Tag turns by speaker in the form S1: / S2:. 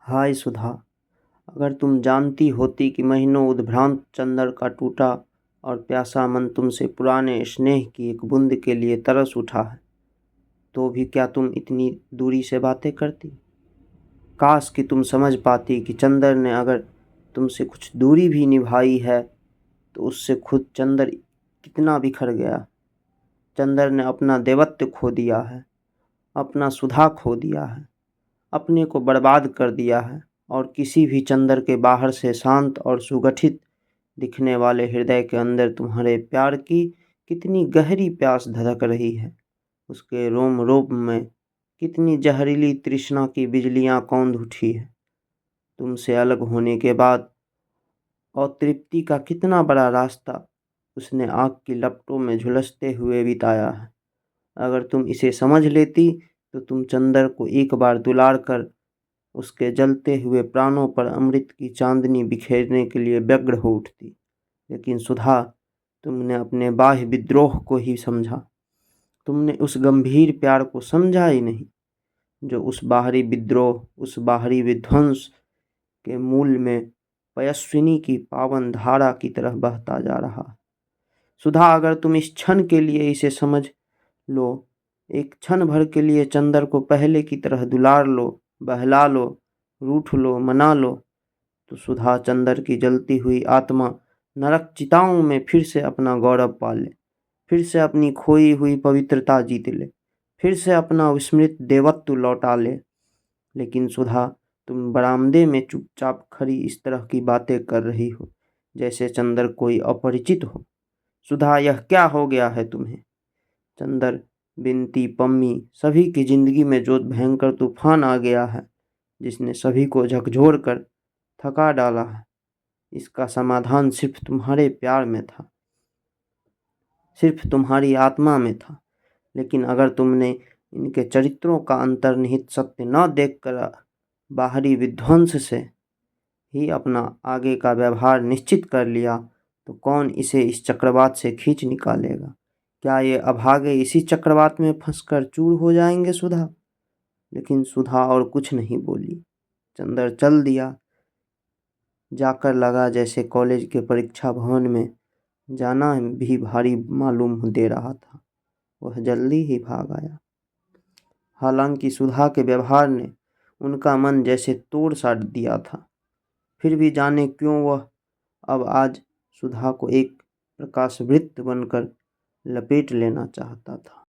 S1: हाय सुधा, अगर तुम जानती होती कि महीनों उद्भ्रांत चंदर का टूटा और प्यासा मन तुमसे पुराने स्नेह की एक बूंद के लिए तरस उठा है, तो भी क्या तुम इतनी दूरी से बातें करती? काश कि तुम समझ पाती कि चंदर ने अगर तुमसे कुछ दूरी भी निभाई है तो उससे खुद चंदर कितना बिखर गया। चंदर ने अपना देवत्व खो दिया है, अपना सुधा खो दिया है, अपने को बर्बाद कर दिया है। और किसी भी चंदर के बाहर से शांत और सुगठित दिखने वाले हृदय के अंदर तुम्हारे प्यार की कितनी गहरी प्यास धधक रही है। उसके रोम रोम में कितनी जहरीली तृष्णा की बिजलियां कौंध उठी है। तुमसे अलग होने के बाद और तृप्ति का कितना बड़ा रास्ता उसने आग की लपटों में झुलसते हुए बिताया है। अगर तुम इसे समझ लेती तो तुम चंदर को एक बार दुलार कर उसके जलते हुए प्राणों पर अमृत की चांदनी बिखेरने के लिए व्यग्र हो उठती। लेकिन सुधा, तुमने अपने बाह्य विद्रोह को ही समझा। तुमने उस गंभीर प्यार को समझा ही नहीं जो उस बाहरी विद्रोह, उस बाहरी विध्वंस के मूल में पयस्विनी की पावन धारा की तरह बहता जा रहा है। सुधा, अगर तुम इस क्षण के लिए इसे समझ लो, एक क्षण भर के लिए चंदर को पहले की तरह दुलार लो, बहला लो, रूठ लो, मना लो, तो सुधा चंदर की जलती हुई आत्मा नरक चिताओं में फिर से अपना गौरव पा ले, फिर से अपनी खोई हुई पवित्रता जीत ले, फिर से अपना विस्मृत देवत्व लौटा ले। लेकिन सुधा, तुम बरामदे में चुपचाप खड़ी इस तरह की बातें कर रही हो जैसे चंदर कोई अपरिचित हो। सुधा, यह क्या हो गया है तुम्हें? चंदर, बिनती, पम्मी सभी की जिंदगी में जो भयंकर तूफान आ गया है, जिसने सभी को झकझोर कर थका डाला है, इसका समाधान सिर्फ तुम्हारे प्यार में था, सिर्फ तुम्हारी आत्मा में था। लेकिन अगर तुमने इनके चरित्रों का अंतर्निहित सत्य न देखकर बाहरी विध्वंस से ही अपना आगे का व्यवहार निश्चित कर लिया, तो कौन इसे इस चक्रवात से खींच निकालेगा? क्या ये अभागे इसी चक्रवात में फंसकर चूर हो जाएंगे सुधा? लेकिन सुधा और कुछ नहीं बोली। चंदर चल दिया। जाकर लगा जैसे कॉलेज के परीक्षा भवन में जाना भी भारी मालूम दे रहा था। वह जल्दी ही भाग आया। हालांकि सुधा के व्यवहार ने उनका मन जैसे तोड़ सा दिया था, फिर भी जाने क्यों वह अब आज सुधा को एक प्रकाशवृत्त बनकर लपेट लेना चाहता था।